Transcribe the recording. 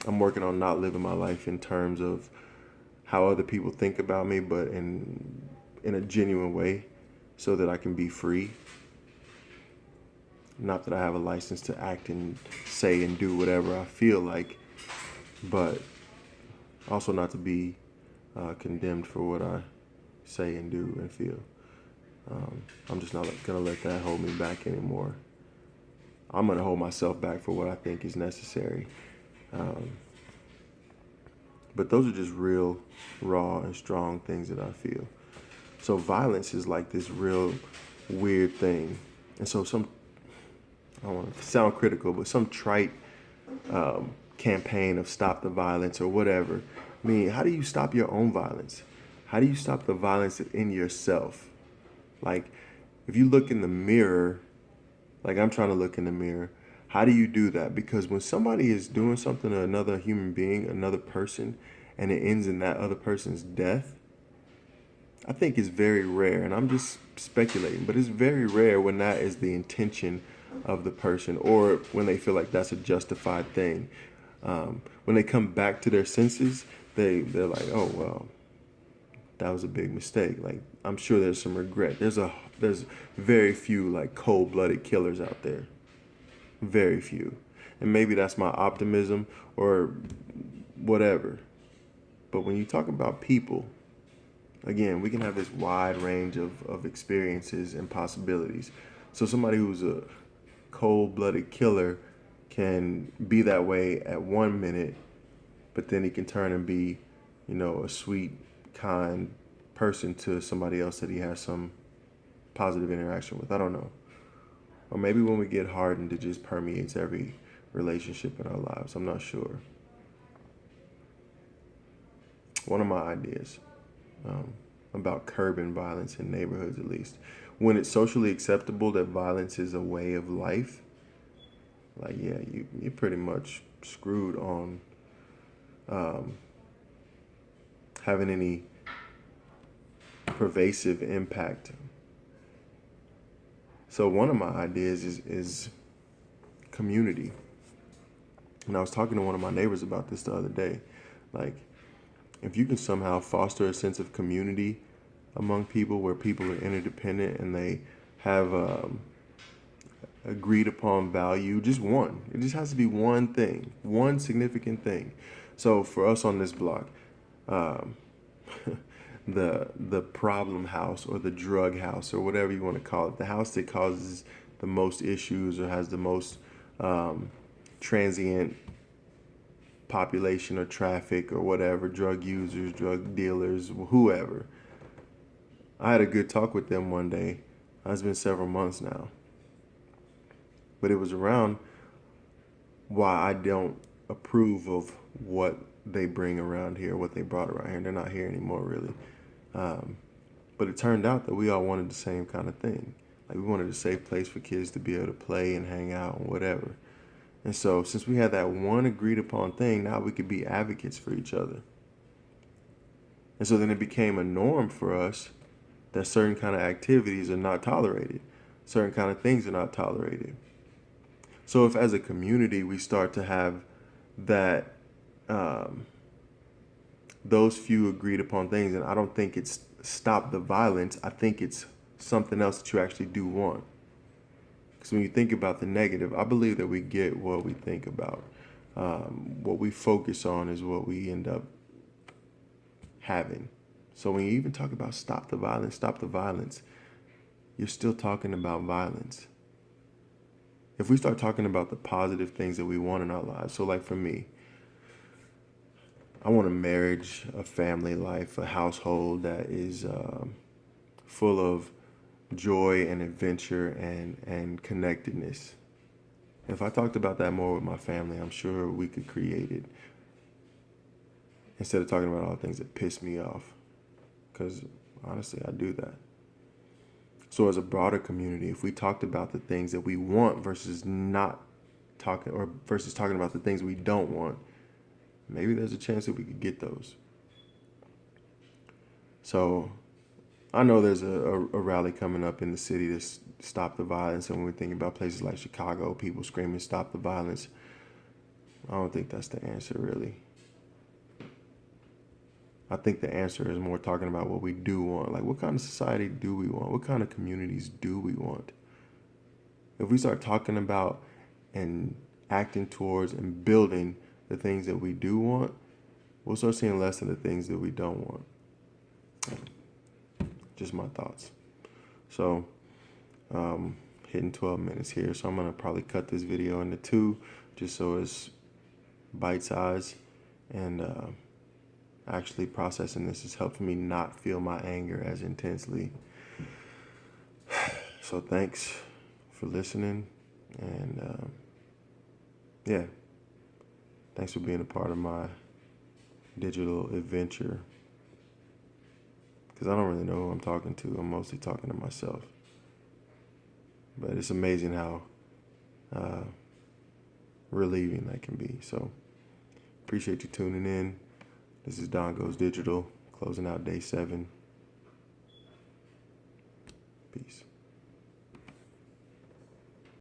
I'm working on not living my life in terms of how other people think about me, but in a genuine way, so that I can be free. Not that I have a license to act and say and do whatever I feel like, but also not to be condemned for what I say and do and feel. I'm just not gonna let that hold me back anymore. I'm gonna hold myself back for what I think is necessary. Um, but those are just real, raw, and strong things that I feel. So violence is like this real weird thing. And so I don't want to sound critical, but some trite campaign of stop the violence or whatever. I mean, how do you stop your own violence? How do you stop the violence in yourself? Like, if you look in the mirror, like I'm trying to look in the mirror, how do you do that? Because when somebody is doing something to another human being, another person, and it ends in that other person's death, I think it's very rare, and I'm just speculating, but it's very rare when that is the intention of the person or when they feel like that's a justified thing. When they come back to their senses, they're like, oh well, that was a big mistake. Like I'm sure there's some regret. There's very few like cold blooded killers out there, very few, and maybe that's my optimism or whatever. But when you talk about people, again, we can have this wide range of experiences and possibilities. So somebody who's a cold-blooded killer can be that way at 1 minute, but then he can turn and be, a sweet, kind person to somebody else that he has some positive interaction with. I don't know. Or maybe when we get hardened, it just permeates every relationship in our lives. I'm not sure. One of my ideas um, about curbing violence in neighborhoods, at least. When it's socially acceptable that violence is a way of life, like, yeah, you're pretty much screwed on um, having any pervasive impact. So, one of my ideas is community. And I was talking to one of my neighbors about this the other day. Like, if you can somehow foster a sense of community among people where people are interdependent and they have agreed upon value, just one. It just has to be one thing, one significant thing. So for us on this block, um, the problem house or the drug house or whatever you want to call it, the house that causes the most issues or has the most um, transient population or traffic or whatever, drug users, drug dealers, whoever. I had a good talk with them one day. It's been several months now, but it was around why I don't approve of what they bring around here, what they brought around here. They're not here anymore, really. Um, but it turned out that we all wanted the same kind of thing. Like we wanted a safe place for kids to be able to play and hang out and whatever. And so, since we had that one agreed upon thing, now we could be advocates for each other. And so then it became a norm for us that certain kind of activities are not tolerated, certain kind of things are not tolerated. So if as a community we start to have that um, those few agreed upon things, and I don't think it's stop the violence. I think it's something else that you actually do want. Because when you think about the negative, I believe that we get what we think about. What we focus on is what we end up having. So when you even talk about stop the violence, you're still talking about violence. If we start talking about the positive things that we want in our lives, so like for me, I want a marriage, a family life, a household that is full of joy and adventure and connectedness. If I talked about that more with my family, I'm sure we could create it instead of talking about all the things that piss me off. Because honestly, I do that. So, as a broader community, if we talked about the things that we want versus not talking, or versus talking about the things we don't want, maybe there's a chance that we could get those. So, I know there's a rally coming up in the city to stop the violence. And when we think about places like Chicago, people screaming, stop the violence. I don't think that's the answer, really. I think the answer is more talking about what we do want. Like, what kind of society do we want? What kind of communities do we want? If we start talking about and acting towards and building the things that we do want, we'll start seeing less of the things that we don't want. Just my thoughts. So, hitting 12 minutes here. So I'm going to probably cut this video into two just so it's bite size. And actually processing this has helped me not feel my anger as intensely. So thanks for listening. And yeah, thanks for being a part of my digital adventure. Because I don't really know who I'm talking to. I'm mostly talking to myself. But it's amazing how relieving that can be. So appreciate you tuning in. This is Don Goes Digital, closing out day 7.